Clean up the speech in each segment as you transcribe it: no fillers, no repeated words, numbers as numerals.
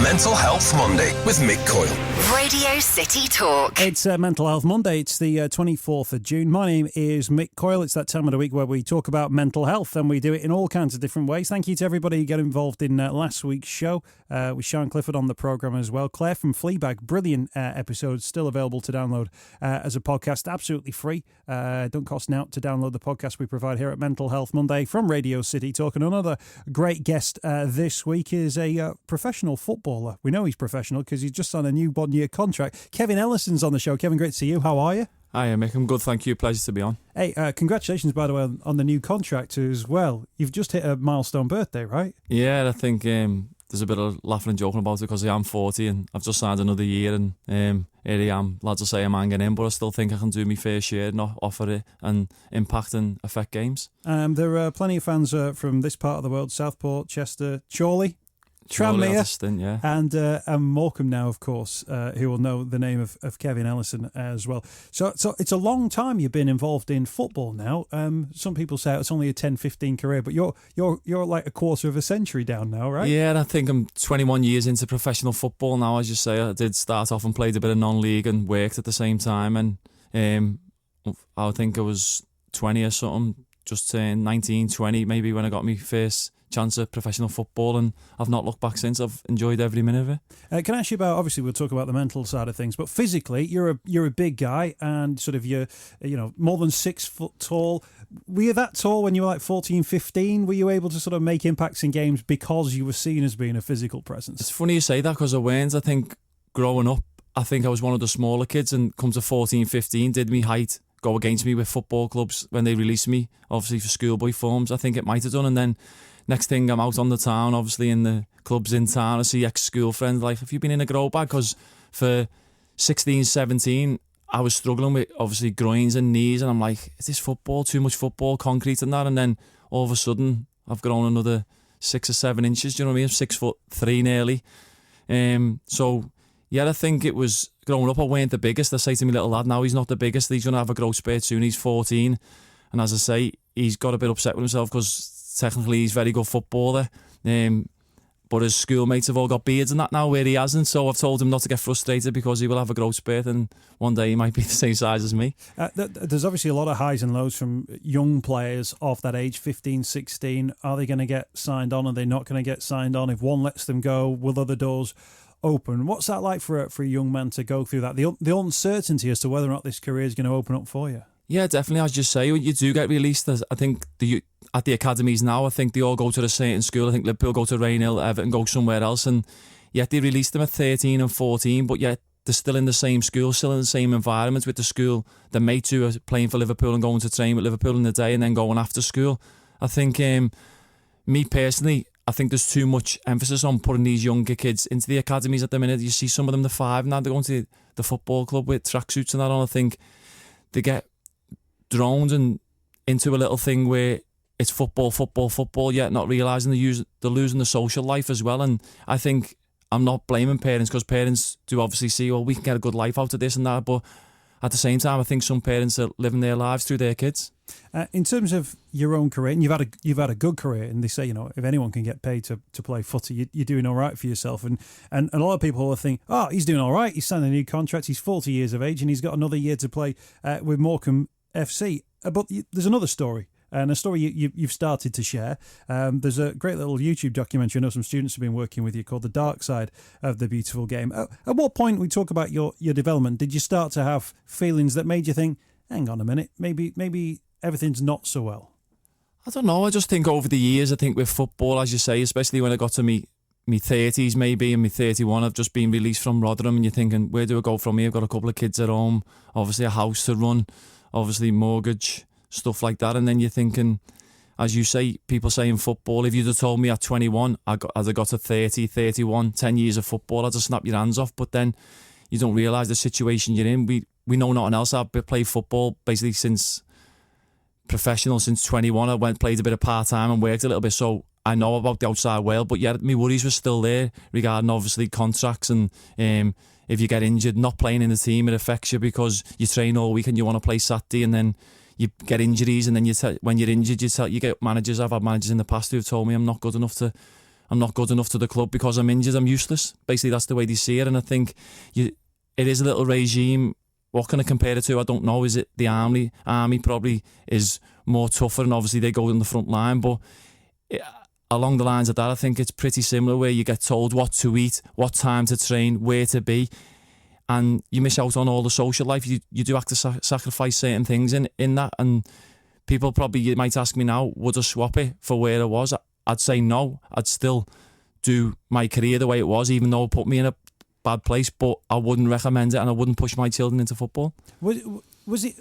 Mental Health Monday with Mick Coyle. Radio City Talk. It's Mental Health Monday. It's the 24th of June. My name is Mick Coyle. It's that time of the week where we talk about mental health, and we do it in all kinds of different ways. Thank you to everybody who got involved in last week's show with Sean Clifford on the programme as well. Claire from Fleabag, brilliant episode, still available to download as a podcast, absolutely free. Don't cost an out to download the podcast we provide here at Mental Health Monday from Radio City Talk. And another great guest this week is a professional footballer. We know he's professional because he's just signed a new one-year contract. Kevin Ellison's on the show. Kevin, great to see you. How are you? Hi, Mick. I'm good, thank you. Pleasure to be on. Hey, congratulations, by the way, on the new contract as well. You've just hit a milestone birthday, right? Yeah, I think there's a bit of laughing and joking about it because I am 40 and I've just signed another year, and here I am. Lads will say I'm hanging in, but I still think I can do my fair share and offer it and impact and affect games. There are plenty of fans from this part of the world: Southport, Chester, Chorley, Tranmere, yeah. and Morecambe now, of course, who will know the name of Kevin Ellison as well. So it's a long time you've been involved in football now. Some people say it's only a 10-15 career, but you're like a quarter of a century down now, right? Yeah, and I think I'm 21 years into professional football now. As you say, I did start off and played a bit of non-league and worked at the same time, and I think I was 20 or something, just turned 19, 20 maybe when I got my first chance at professional football, and I've not looked back since. I've enjoyed every minute of it. Can I ask you about, obviously we'll talk about the mental side of things, but physically you're a big guy, and sort of you're more than 6 foot tall. Were you that tall when you were like 14, 15? Were you able to sort of make impacts in games because you were seen as being a physical presence? It's funny you say that because I weren't. I think growing up, I think I was one of the smaller kids, and come to 14, 15, did me height go against me with football clubs when they released me, obviously for schoolboy forms? I think it might have done, and then next thing I'm out on the town, obviously in the clubs in town, I see ex-school friends like, have you been in a grow bag? Because for 16, 17, I was struggling with obviously groins and knees, and I'm like, is this football? Too much football, concrete and that? And then all of a sudden, I've grown another 6 or 7 inches, do you know what I mean? 6'3" nearly. So yeah, I think it was, growing up I weren't the biggest. I say to my little lad now, he's not the biggest, he's going to have a growth spurt soon, he's 14. And as I say, he's got a bit upset with himself because technically he's a very good footballer, but his schoolmates have all got beards and that now where he hasn't, so I've told him not to get frustrated because he will have a growth spurt and one day he might be the same size as me. There's obviously a lot of highs and lows from young players of that age, 15, 16. Are they going to get signed on? Are they not going to get signed on? If one lets them go, will other doors open? What's that like for a young man to go through that? The uncertainty as to whether or not this career is going to open up for you? Yeah, definitely. As you say, you do get released. I think at the academies now, I think they all go to a certain school. I think Liverpool go to Rainhill, Everton go somewhere else, and yet they release them at 13 and 14, but yet they're still in the same school, still in the same environment with the school. Their mates who are playing for Liverpool and going to train with Liverpool in the day and then going after school. I think, me personally, I think there's too much emphasis on putting these younger kids into the academies at the minute. You see some of them, they're 5 now, they're going to the football club with tracksuits and that on. I think they get droned and into a little thing where it's football, yet not realising they're losing the social life as well. And I think I'm not blaming parents, because parents do obviously see, well, we can get a good life out of this and that, but at the same time, I think some parents are living their lives through their kids. In terms of your own career, and you've had a good career, and they say, if anyone can get paid to play footy, you're doing all right for yourself. And a lot of people will think, oh, he's doing all right. He's signed a new contract. He's 40 years of age, and he's got another year to play with Morecambe FC. But there's another story, and a story you've started to share. There's a great little YouTube documentary. I know some students have been working with you called The Dark Side of the Beautiful Game. At what point, we talk about your development, did you start to have feelings that made you think, hang on a minute, maybe everything's not so well? I don't know. I just think over the years, I think with football, as you say, especially when I got to me 30s maybe, and me 31, I've just been released from Rotherham, and you're thinking, where do I go from here? I've got a couple of kids at home, obviously a house to run, obviously mortgage, stuff like that. And then you're thinking, as you say, people say in football, if you'd have told me at 21, as I got to 30, 31, 10 years of football, I'd just snap your hands off. But then you don't realise the situation you're in. We know nothing else. I've played football basically since 21. I played a bit of part-time and worked a little bit, so I know about the outside world. But yeah, my worries were still there regarding obviously contracts, and if you get injured, not playing in the team, it affects you because you train all week and you want to play Saturday, and then you get injuries, and then when you're injured, you get managers. I've had managers in the past who've told me I'm not I'm not good enough to the club because I'm injured, I'm useless. Basically, that's the way they see it. And I think it is a little regime. What can I compare it to? I don't know. Is it the army? Army probably is more tougher, and obviously they go in the front line. But along the lines of that, I think it's pretty similar, where you get told what to eat, what time to train, where to be, and you miss out on all the social life. You do have to sacrifice certain things in that. And people probably, you might ask me now, would I swap it for where I was? I'd say no. I'd still do my career the way it was, even though it put me in a bad place, but I wouldn't recommend it, and I wouldn't push my children into football. Was it,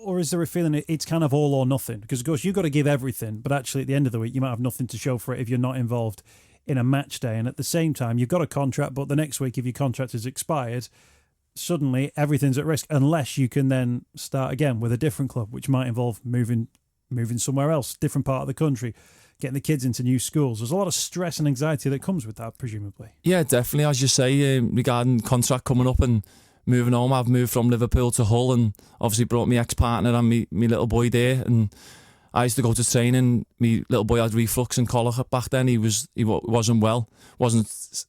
or is there a feeling it's kind of all or nothing? Because of course you've got to give everything, but actually at the end of the week you might have nothing to show for it if you're not involved in a match day. And at the same time, you've got a contract, but the next week if your contract is expired, suddenly everything's at risk, unless you can then start again with a different club, which might involve moving somewhere else, different part of the country, getting the kids into new schools. There's a lot of stress and anxiety that comes with that, presumably. Yeah, definitely. As you say, regarding contract coming up and moving home, I've moved from Liverpool to Hull, and obviously brought my ex-partner and me little boy there. And I used to go to training. My little boy had reflux and colic back then. He wasn't well, wasn't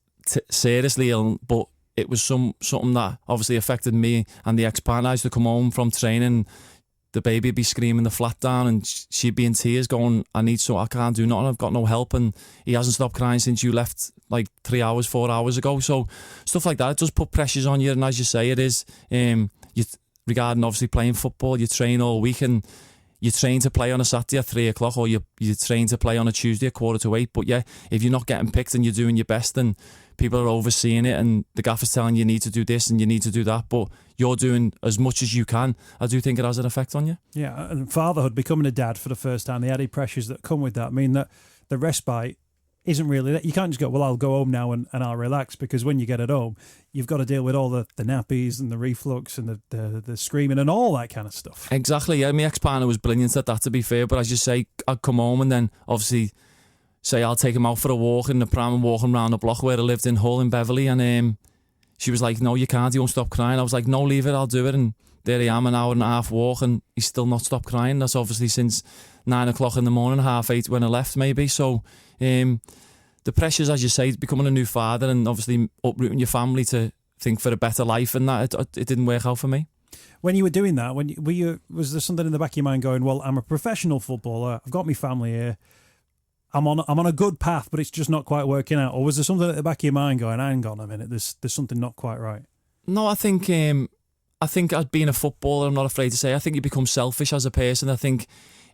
seriously ill, but it was something that obviously affected me and the ex-partner. I used to come home from training, the baby would be screaming the flat down, and she'd be in tears going, I can't do nothing, I've got no help. And he hasn't stopped crying since you left like 4 hours ago. So stuff like that, it does put pressures on you. And as you say, it is, regarding obviously playing football, you train all week, and you train to play on a Saturday at 3 o'clock, or you train to play on a Tuesday at 7:45. But yeah, if you're not getting picked and you're doing your best, then people are overseeing it, and the gaffer's telling you need to do this and you need to do that, but you're doing as much as you can. I do think it has an effect on you. Yeah, and fatherhood, becoming a dad for the first time, the added pressures that come with that mean that the respite isn't really that. You can't just go, well, I'll go home now and I'll relax, because when you get at home, you've got to deal with all the nappies and the reflux and the screaming and all that kind of stuff. Exactly, yeah. My ex-partner was brilliant at that, to be fair, but as you say, I'd come home and then obviously say I'll take him out for a walk in the pram and walk him around the block where I lived in Hull in Beverley, and she was like, no, you can't, you won't stop crying. I was like, no, leave it, I'll do it. And there I am, an hour and a half walk, and he's still not stopped crying. That's obviously since 9 o'clock in the morning, 8:30 when I left maybe. So the pressures, as you say, becoming a new father and obviously uprooting your family to think for a better life, and that it didn't work out for me. When you were doing that, was there something in the back of your mind going, well, I'm a professional footballer, I've got my family here, I'm on a good path, but it's just not quite working out? Or was there something at the back of your mind going, hang on a minute, there's something not quite right? No, I think as being a footballer, I'm not afraid to say, I think you become selfish as a person. I think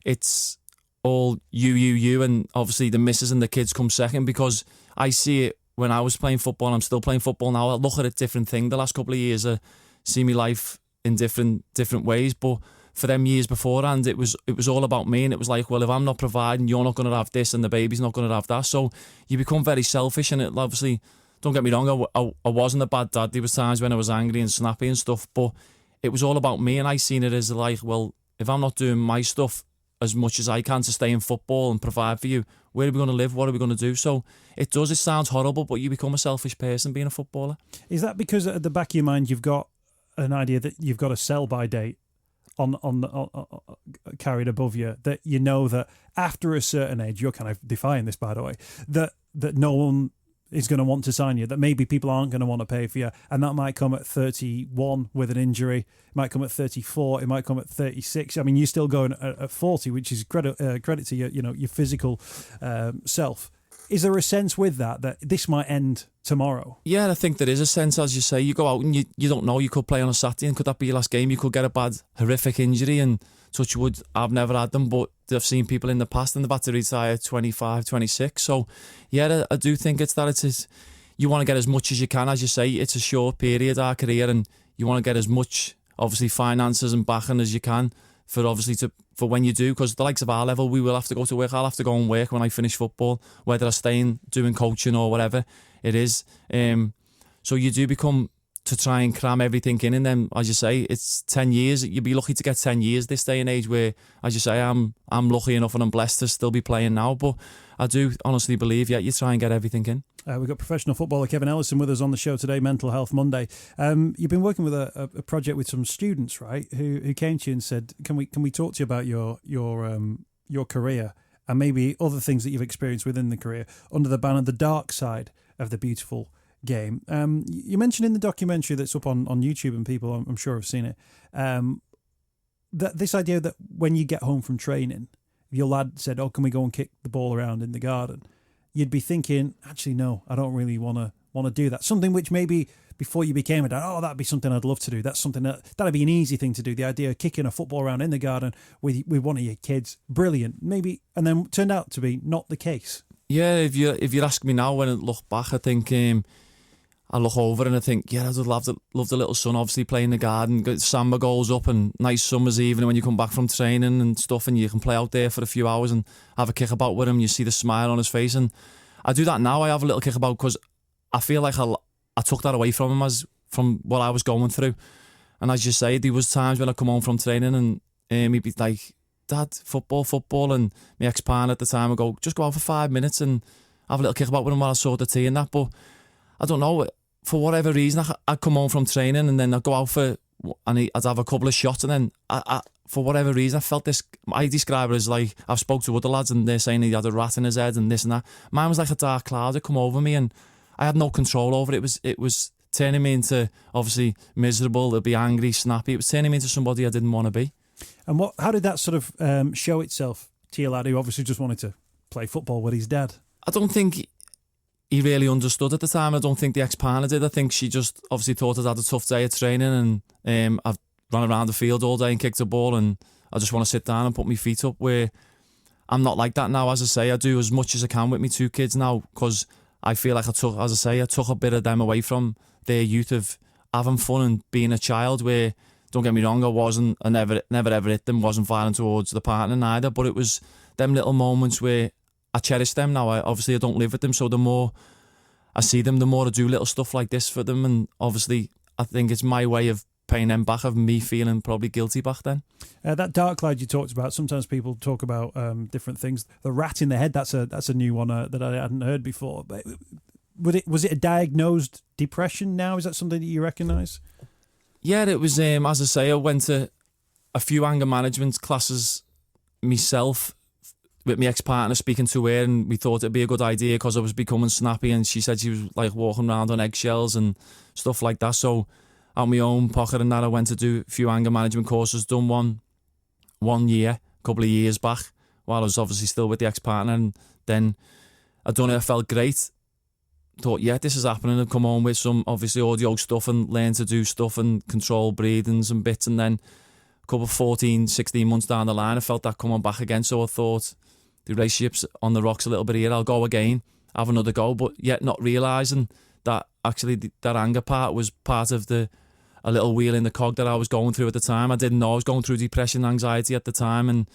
it's all you, and obviously the missus and the kids come second, because I see it when I was playing football, and I'm still playing football now. I look at it different thing. The last couple of years, I see my life in different ways, but for them years beforehand, it was all about me, and it was like, well, if I'm not providing, you're not going to have this, and the baby's not going to have that. So you become very selfish, and it obviously, don't get me wrong, I wasn't a bad dad. There was times when I was angry and snappy and stuff, but it was all about me, and I seen it as like, well, if I'm not doing my stuff as much as I can to stay in football and provide for you, where are we going to live? What are we going to do? So it sounds horrible, but you become a selfish person being a footballer. Is that because at the back of your mind you've got an idea that you've got a sell-by date on carried above you, that you know that after a certain age, you're kind of defying this, by the way, that no one is going to want to sign you, that maybe people aren't going to want to pay for you, and that might come at 31 with an injury, it might come at 34, it might come at 36. I mean, you're still going at 40, which is credit to your physical self. Is there a sense with that this might end tomorrow? Yeah, I think there is a sense. As you say, you go out and you don't know, you could play on a Saturday, and could that be your last game? You could get a bad, horrific injury, and touch wood, I've never had them, but I've seen people in the past and they've had to retire at 25, 26. So yeah, I do think it's that you want to get as much as you can. As you say, it's a short period, our career, and you want to get as much, obviously, finances and backing as you can for when you do, because the likes of our level, we will have to go to work. I'll have to go and work when I finish football, whether I stay in doing coaching or whatever it is. So you do become to try and cram everything in, and then, as you say, it's 10 years. You'd be lucky to get 10 years this day and age, where, as you say, I'm lucky enough and I'm blessed to still be playing now, but I do honestly believe, you try and get everything in. We've got professional footballer Kevin Ellison with us on the show today, Mental Health Monday. You've been working with a project with some students, right, who came to you and said, can we talk to you about your career and maybe other things that you've experienced within the career under the banner The Dark Side of the Beautiful Game. You mentioned in the documentary that's up on YouTube, and people I'm sure have seen it, that this idea that when you get home from training, if your lad said, "Oh, can we go and kick the ball around in the garden?" you'd be thinking, actually, no, I don't really want to do that. Something which maybe before you became a dad, oh, that'd be something I'd love to do. That's something that'd be an easy thing to do. The idea of kicking a football around in the garden with one of your kids, brilliant. Maybe, and then turned out to be not the case. Yeah, if you ask me now, when I look back, I think I look over and I think, yeah, I'd love the little son obviously playing in the garden, get samba goals up, and nice summer's evening when you come back from training and stuff, and you can play out there for a few hours and have a kick about with him. You see the smile on his face, and I do that now. I have a little kick about because I feel like I took that away from him from what I was going through. And as you say, there was times when I come home from training and he'd be like, "Dad, football," and my ex-partner at the time would go, "Just go out for 5 minutes and have a little kick about with him while I sort the tea and that." But I don't know, for whatever reason, I'd come home from training and then I'd go out and I'd have a couple of shots, and then I for whatever reason, I felt this. I describe it as like, I've spoke to other lads and they're saying he had a rat in his head and this and that. Mine was like a dark cloud that come over me, and I had no control over it. It was turning me into, obviously, miserable. It'd be angry, snappy. It was turning me into somebody I didn't want to be. And how did that sort of show itself to your lad, who obviously just wanted to play football with his dad? I don't think he really understood at the time. I don't think the ex-partner did. I think she just obviously thought I'd had a tough day of training, and I've run around the field all day and kicked a ball, and I just want to sit down and put my feet up, where I'm not like that now. As I say, I do as much as I can with my two kids now, because I feel like I took a bit of them away from their youth of having fun and being a child, where, don't get me wrong, I never ever hit them, wasn't violent towards the partner neither, but it was them little moments where I cherish them now. I don't live with them, so the more I see them, the more I do little stuff like this for them, and obviously I think it's my way of paying them back, of me feeling probably guilty back then. That dark cloud you talked about, sometimes people talk about different things. The rat in the head, that's a new one that I hadn't heard before. But was it a diagnosed depression now? Is that something that you recognise? Yeah, it was, as I say, I went to a few anger management classes myself with my ex-partner, speaking to her, and we thought it'd be a good idea because I was becoming snappy, and she said she was like walking around on eggshells and stuff like that. So out my own pocket and that, I went to do a few anger management courses, done one year, a couple of years back, while I was obviously still with the ex-partner, and then I done it, I felt great. Thought, yeah, this is happening. I'd come home with some obviously audio stuff and learn to do stuff and control breathings and bits, and then a couple of 14, 16 months down the line, I felt that coming back again. So I thought, the relationship's on the rocks a little bit here, I'll go again, have another go, but yet not realising that actually that anger part was part of a little wheel in the cog that I was going through at the time. I didn't know I was going through depression, anxiety at the time, and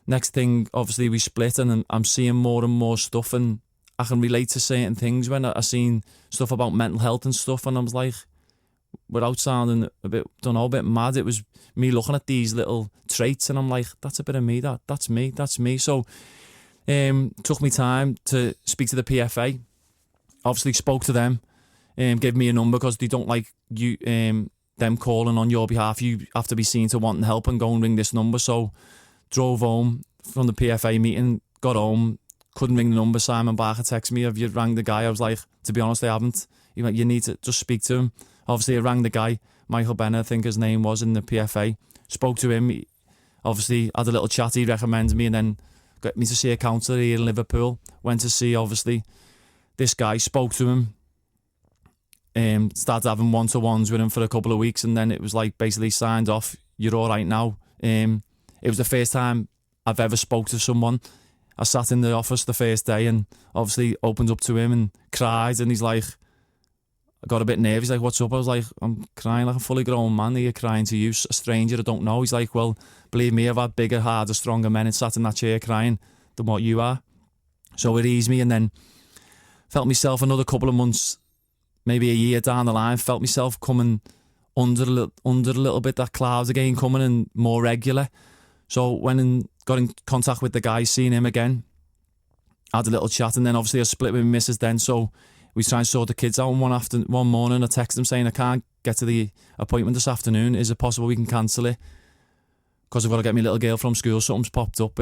next thing, obviously we split, and I'm seeing more and more stuff, and I can relate to certain things when I seen stuff about mental health and stuff, and I was like, without sounding a bit mad, it was me looking at these little traits, and I'm like, that's a bit of me, that's me. So took me time to speak to the PFA, obviously spoke to them, gave me a number because they don't like you them calling on your behalf. You have to be seen to wanting help and go and ring this number. So drove home from the PFA meeting, got home, couldn't ring the number. Simon Barker texted me, "Have you rang the guy?" I was like, to be honest, I haven't. He went, "You need to just speak to him." Obviously I rang the guy, Michael Bennett, I think his name was, in the PFA. Spoke to him, he obviously had a little chat, he recommended me, and then got me to see a counsellor here in Liverpool. Went to see obviously this guy, spoke to him, started having one-to-ones with him for a couple of weeks, and then it was like basically signed off, "You're all right now." It was the first time I've ever spoke to someone. I sat in the office the first day and obviously opened up to him and cried, and he's like, I got a bit nervous. He's like, "What's up?" I was like, "I'm crying like a fully grown man here, crying to you, a stranger I don't know." He's like, "Well, believe me, I've had bigger, harder, stronger men and sat in that chair crying than what you are." So it eased me, and then felt myself another couple of months, maybe a year down the line, felt myself coming under a little bit, that cloud again coming, and more regular. So went and got in contact with the guy, seen him again, had a little chat, and then obviously I split with my missus then, so we try and sort the kids out. And one morning I text him saying, "I can't get to the appointment this afternoon. Is it possible we can cancel it? Because I've got to get my little girl from school. Something's popped up.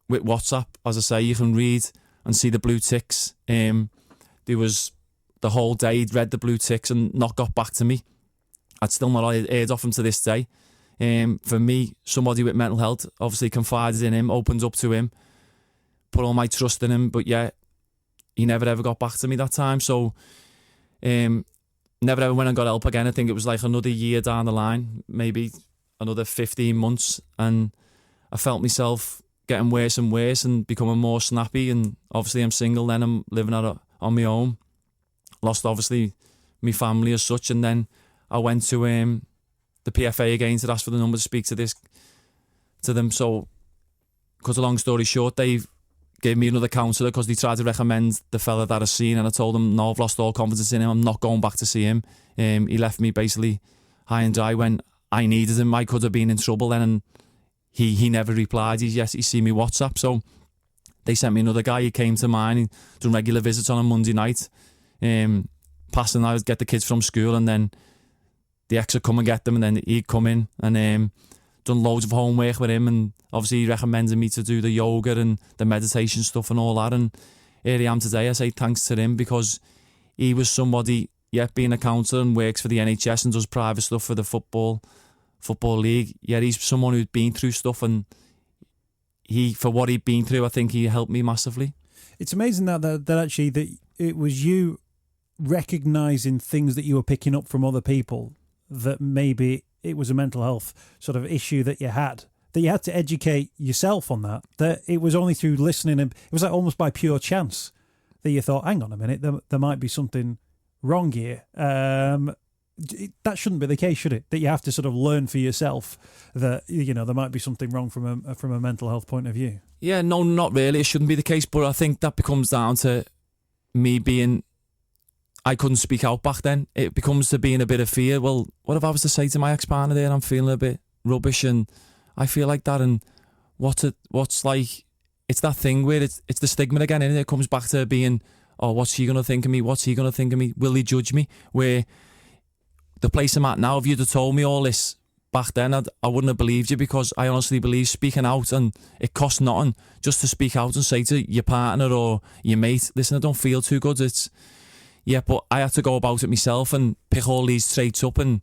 with WhatsApp, as I say, you can read and see the blue ticks. There was the whole day he'd read the blue ticks and not got back to me. I'd still not heard off him to this day. For me, somebody with mental health, obviously confided in him, opened up to him, put all my trust in him, but yeah, he never ever got back to me that time. So never ever went and got help again. I think it was like another year down the line, maybe another 15 months, and I felt myself getting worse and worse and becoming more snappy. And obviously I'm single then, I'm living on my own. Lost obviously my family as such, and then I went to the PFA again to ask for the number to speak to them. So, cut a long story short, they gave me another counsellor because they tried to recommend the fella that I seen, and I told them, no, I've lost all confidence in him, I'm not going back to see him. He left me basically high and dry when I needed him. I could have been in trouble then, and he never replied. He's seen me WhatsApp. So they sent me another guy. He came to mine, he done regular visits on a Monday night, passing, I would get the kids from school, and then the ex would come and get them, and then he'd come in and done loads of homework with him, and obviously he recommended me to do the yoga and the meditation stuff and all that, and here I am today. I say thanks to him, because he was somebody, being a counsellor and works for the NHS and does private stuff for the football league. He's someone who'd been through stuff, and for what he'd been through, I think he helped me massively. It's amazing that actually that it was you recognising things that you were picking up from other people, that maybe it was a mental health sort of issue that you had to educate yourself on, that it was only through listening, and it was like almost by pure chance that you thought, hang on a minute, there might be something wrong here. That shouldn't be the case, should it? That you have to sort of learn for yourself that, there might be something wrong from a mental health point of view. Yeah, no, not really. It shouldn't be the case, but I think that becomes down to me I couldn't speak out back then. It becomes to being a bit of fear. Well, what if I was to say to my ex-partner there, I'm feeling a bit rubbish and I feel like that, and what's like, it's that thing where it's the stigma again, and it comes back to being, oh, what's she going to think of me? What's he going to think of me? Will he judge me? Where the place I'm at now, if you'd have told me all this back then, I wouldn't have believed you, because I honestly believe speaking out, and it costs nothing just to speak out and say to your partner or your mate, listen, I don't feel too good. But I had to go about it myself and pick all these traits up, and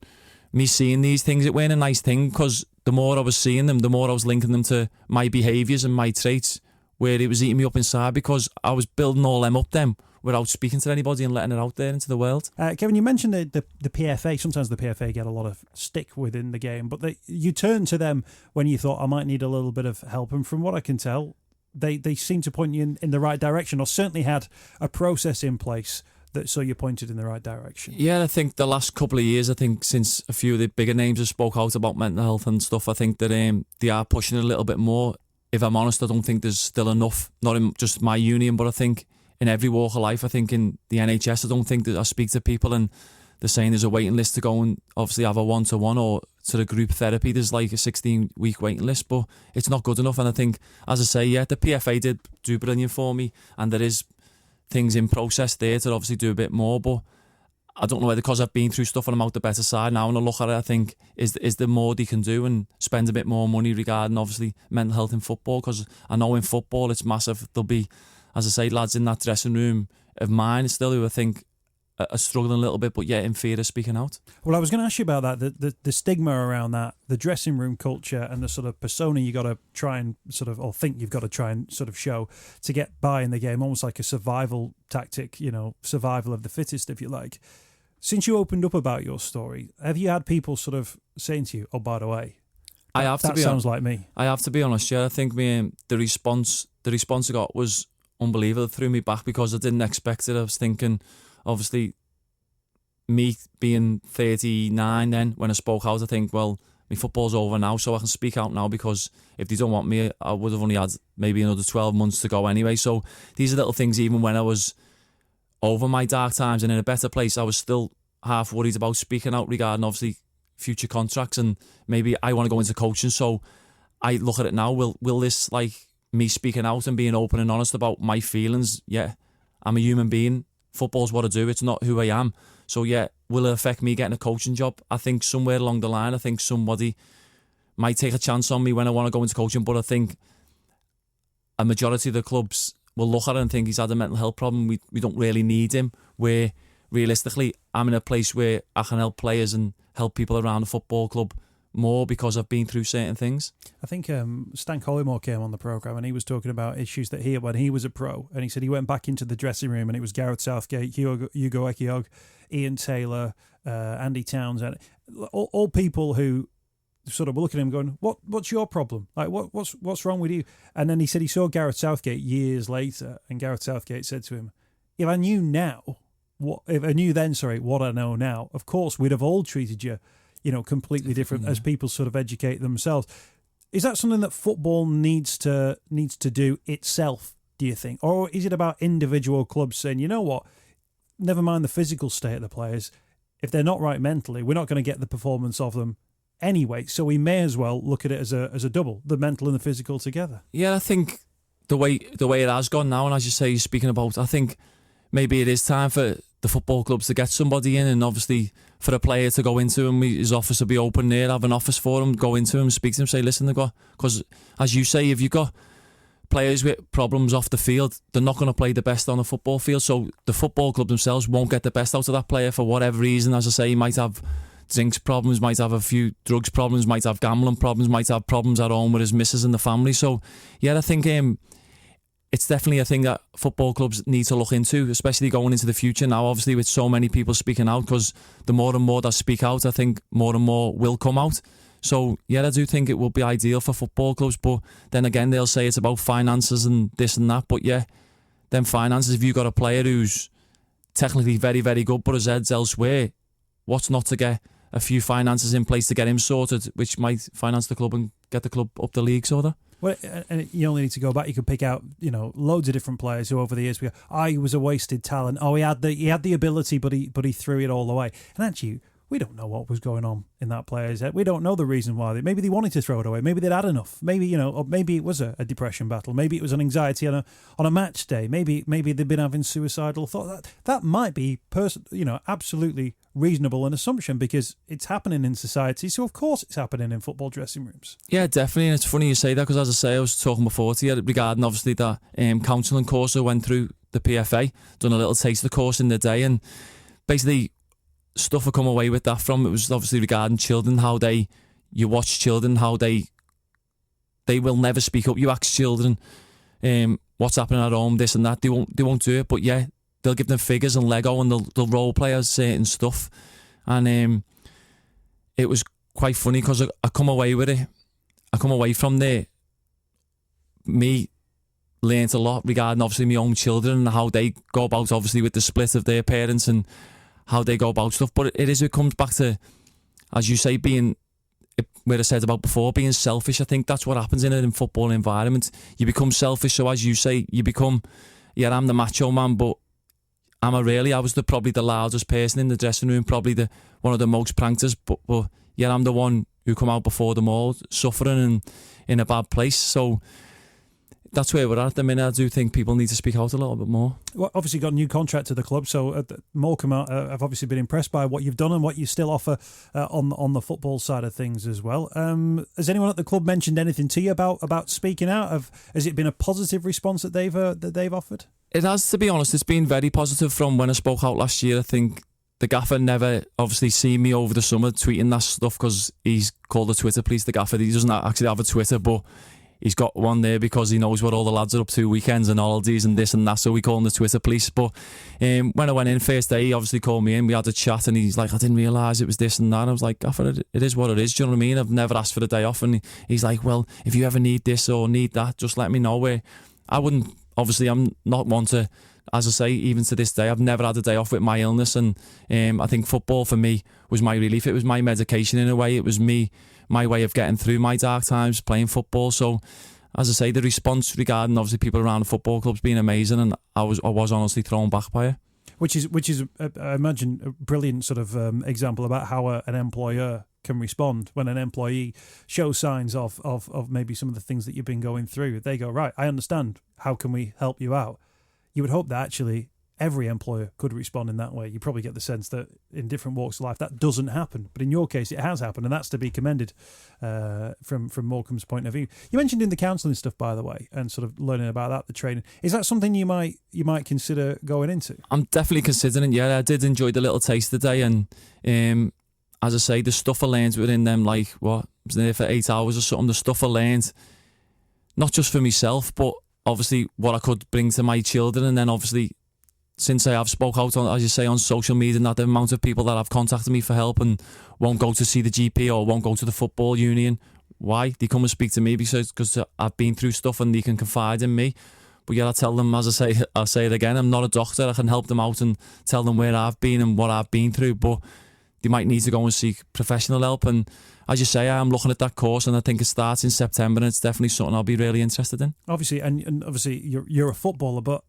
me seeing these things, it weren't a nice thing, because the more I was seeing them, the more I was linking them to my behaviours and my traits, where it was eating me up inside, because I was building all them up then without speaking to anybody and letting it out there into the world. Kevin, you mentioned the PFA. Sometimes the PFA get a lot of stick within the game, but you turned to them when you thought, I might need a little bit of help, and from what I can tell, they seem to point you in the right direction, or certainly had a process in place so you're pointed in the right direction. Yeah, I think the last couple of years, I think since a few of the bigger names have spoke out about mental health and stuff, I think that they are pushing it a little bit more. If I'm honest, I don't think there's still enough, not in just my union, but I think in every walk of life. I think in the NHS, I don't think that I speak to people and they're saying there's a waiting list to go and obviously have a one-to-one or to the group therapy. There's like a 16-week waiting list, but it's not good enough. And I think, as I say, the PFA did do brilliant for me, and there is things in process there to obviously do a bit more, but I don't know whether because I've been through stuff and I'm out the better side now, and I look at it, I think is there more they can do and spend a bit more money regarding obviously mental health in football, because I know in football it's massive. There'll be, as I say, lads in that dressing room of mine still who I think are struggling a little bit, but in fear of speaking out. Well, I was going to ask you about that, the stigma around that, the dressing room culture and the sort of persona you got to try and sort of, or think you've got to try and sort of show to get by in the game, almost like a survival tactic, survival of the fittest, if you like. Since you opened up about your story, have you had people sort of saying to you, oh, by the way, that sounds like me? I have to be honest, I think the response I got was unbelievable. It threw me back because I didn't expect it. I was thinking, obviously, me being 39 then, when I spoke out, I think, well, my football's over now, so I can speak out now, because if they don't want me, I would have only had maybe another 12 months to go anyway. So these are little things, even when I was over my dark times and in a better place, I was still half worried about speaking out regarding obviously future contracts, and maybe I want to go into coaching. So I look at it now, will this, like me speaking out and being open and honest about my feelings, I'm a human being, football's what I do, it's not who I am. So will it affect me getting a coaching job? I think somewhere along the line, I think somebody might take a chance on me when I want to go into coaching, but I think a majority of the clubs will look at it and think he's had a mental health problem. We don't really need him. Where realistically, I'm in a place where I can help players and help people around the football club more because I've been through certain things. I think Stan Collymore came on the programme and he was talking about issues that he had when he was a pro, and he said he went back into the dressing room and it was Gareth Southgate, Hugo Ekiog, Ian Taylor, Andy Townsend, all people who sort of were looking at him going, what's your problem? Like, what's wrong with you? And then he said he saw Gareth Southgate years later, and Gareth Southgate said to him, if I knew then what I know now, of course we'd have all treated you, completely different as people sort of educate themselves. Is that something that football needs to do itself, do you think? Or is it about individual clubs saying, you know what, never mind the physical state of the players, if they're not right mentally, we're not going to get the performance of them anyway, so we may as well look at it as a double, the mental and the physical together? Yeah, I think the way it has gone now, and as you say, you're speaking about, I think maybe it is time for the football clubs to get somebody in, and obviously for a player to go into him, his office will be open there, have an office for him, go into him, speak to him, say, listen, because as you say, if you've got players with problems off the field, they're not going to play the best on the football field, so the football club themselves won't get the best out of that player for whatever reason. As I say, he might have drinks problems, might have a few drugs problems, might have gambling problems, might have problems at home with his missus and the family. So yeah, I think it's definitely a thing that football clubs need to look into, especially going into the future now, obviously with so many people speaking out, because the more and more that speak out, I think more and more will come out. So yeah, I do think it will be ideal for football clubs, but then again they'll say it's about finances and this and that, but yeah, then finances, if you've got a player who's technically very, very good but his head's elsewhere, what's not to get a few finances in place to get him sorted, which might finance the club and get the club up the league sort of. Well, and you only need to go back. You could pick out, loads of different players who over the years we go, he was a wasted talent. Oh, he had the ability, but he threw it all away. And actually, we don't know what was going on in that player's head. We don't know the reason why. Maybe they wanted to throw it away. Maybe they'd had enough. Maybe or maybe it was a depression battle. Maybe it was an anxiety on a match day. Maybe they'd been having suicidal thoughts. That might be absolutely reasonable an assumption, because it's happening in society. So of course it's happening in football dressing rooms. Yeah, definitely. And it's funny you say that, because as I say, I was talking before to you regarding obviously that counselling course I went through the PFA, done a little taste of the course in the day, and basically stuff I come away with that from, it was obviously regarding children, how you watch children, how they will never speak up. You ask children what's happening at home, this and that, they won't do it, but yeah, they'll give them figures and Lego and they'll role play as certain stuff. And it was quite funny, because I come away with it. I come away from there, me learnt a lot regarding obviously my own children and how they go about obviously with the split of their parents and how they go about stuff. But it comes back to, as you say, being, where I said about before, being selfish. I think that's what happens in an football environment. You become selfish, so as you say, you become, yeah, I'm the macho man, but I was probably the loudest person in the dressing room, probably one of the most pranksters, but yeah, I'm the one who come out before them all, suffering and in a bad place. So that's where we're at the minute. I do think people need to speak out a little bit more. Well, obviously got a new contract to the club, so Morecambe have obviously been impressed by what you've done and what you still offer on the football side of things as well. Has anyone at the club mentioned anything to you about speaking out? Has it been a positive response that they've offered? It has, to be honest. It's been very positive from when I spoke out last year. I think the gaffer never obviously seen me over the summer tweeting that stuff, because he's called the Twitter police, the gaffer. He doesn't actually have a Twitter, but he's got one there because he knows what all the lads are up to, weekends and holidays and this and that, so we call him the Twitter police. But when I went in first day, he obviously called me in, we had a chat, and he's like, I didn't realise it was this and that. I was like, Gaffer, it is what it is, do you know what I mean? I've never asked for the day off. And he's like, well, if you ever need this or need that, just let me know. Where I wouldn't, obviously I'm not one to, as I say, even to this day, I've never had a day off with my illness, and I think football for me was my relief. It was my medication in a way. It was my way of getting through my dark times, playing football. So as I say, the response regarding obviously people around the football club's been amazing, and I was honestly thrown back by it. Which is I imagine a brilliant sort of example about how an employer can respond when an employee shows signs of maybe some of the things that you've been going through. They go, right, I understand. How can we help you out? You would hope that actually every employer could respond in that way. You probably get the sense that in different walks of life that doesn't happen, but in your case it has happened, and that's to be commended from Morecambe's point of view. You mentioned in the counselling stuff, by the way, and sort of learning about that, the training. Is that something you might consider going into? I'm definitely considering. Yeah, I did enjoy the little taste today, and as I say, the stuff I learned within them, like what I was there for 8 hours or something. The stuff I learned, not just for myself, but obviously what I could bring to my children, and then obviously, since I have spoke out on, as you say, on social media, and that the amount of people that have contacted me for help and won't go to see the GP or won't go to the football union. Why? They come and speak to me because I've been through stuff and they can confide in me. But yet I tell them, as I say, I'll say it again, I'm not a doctor. I can help them out and tell them where I've been and what I've been through, but they might need to go and seek professional help. And as you say, I am looking at that course, and I think it starts in September, and it's definitely something I'll be really interested in. Obviously, and obviously you're a footballer, but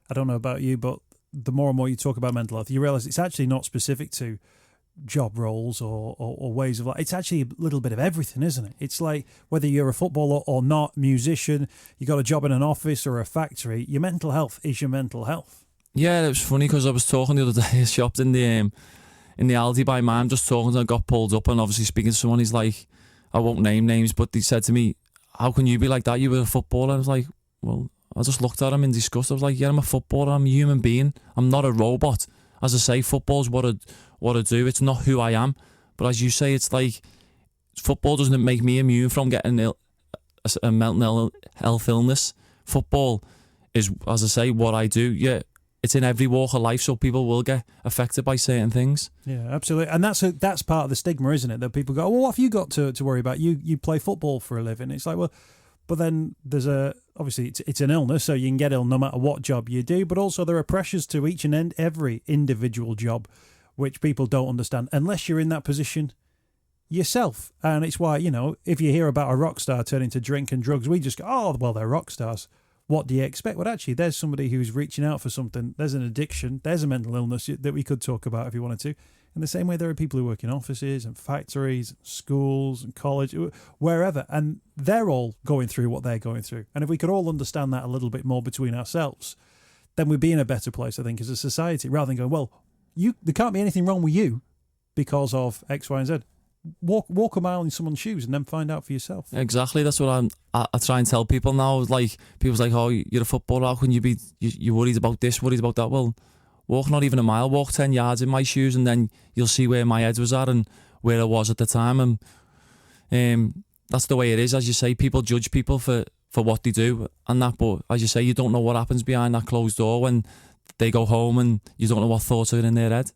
I don't know about you, but the more and more you talk about mental health, you realise it's actually not specific to job roles or ways of life. It's actually a little bit of everything, isn't it? It's like whether you're a footballer or not, musician, you got a job in an office or a factory, your mental health is your mental health. Yeah, it was funny because I was talking the other day, I shopped in the Aldi by mine, just talking, and I got pulled up, and obviously speaking to someone, he's like, I won't name names, but he said to me, how can you be like that? You were a footballer. I was like, well, I just looked at him in disgust. I was like, yeah, I'm a footballer. I'm a human being. I'm not a robot. As I say, football's what I do. It's not who I am. But as you say, it's like football doesn't make me immune from getting a mental health illness. Football is, as I say, what I do. Yeah, it's in every walk of life, so people will get affected by certain things. Yeah, absolutely. And that's part of the stigma, isn't it? That people go, well, what have you got to worry about? You play football for a living. It's like, well, but then there's obviously it's an illness, so you can get ill no matter what job you do, but also there are pressures to each and every individual job which people don't understand unless you're in that position yourself. And it's why, if you hear about a rock star turning to drink and drugs, we just go, oh, well, they're rock stars. What do you expect? Well, actually, there's somebody who's reaching out for something. There's an addiction. There's a mental illness that we could talk about if you wanted to. In the same way, there are people who work in offices and factories, and schools and college, wherever, and they're all going through what they're going through. And if we could all understand that a little bit more between ourselves, then we'd be in a better place, I think, as a society, rather than going, well, there can't be anything wrong with you because of X, Y, and Z. Walk a mile in someone's shoes and then find out for yourself. Exactly, that's what I try and tell people now. Like, people's like, oh, you're a footballer, how can you be, you're worried about this, worried about that? Well, walk not even a mile, walk 10 yards in my shoes, and then you'll see where my head was at and where I was at the time. And that's the way it is. As you say, people judge people for what they do and that, but as you say, you don't know what happens behind that closed door when they go home, and you don't know what thoughts are in their head.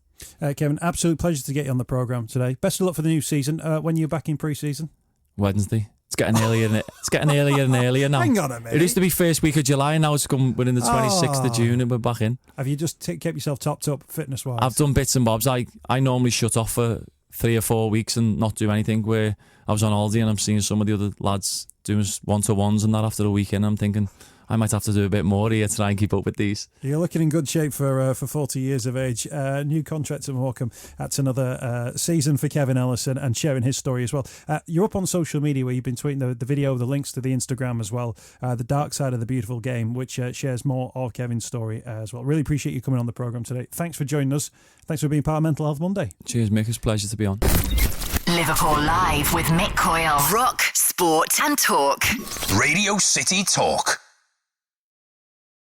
Kevin, absolute pleasure to get you on the programme today. Best of luck for the new season. When you're back in pre-season? Wednesday. It's getting earlier and earlier now. Hang on a minute. It used to be first week of July, and now it's come within the 26th of June, and we're back in. Have you just kept yourself topped up fitness-wise? I've done bits and bobs. I normally shut off for 3 or 4 weeks and not do anything, where I was on holiday and I'm seeing some of the other lads doing one-to-ones and that after the weekend. I'm thinking, I might have to do a bit more here to try and keep up with these. You're looking in good shape for 40 years of age. New contract at Morecambe. That's another season for Kevin Ellison, and sharing his story as well. You're up on social media where you've been tweeting the video, the links to the Instagram as well. The Dark Side of the Beautiful Game, which shares more of Kevin's story as well. Really appreciate you coming on the programme today. Thanks for joining us. Thanks for being part of Mental Health Monday. Cheers, Mick. It's a pleasure to be on. Liverpool Live with Mick Coyle. Rock, sport and talk. Radio City Talk.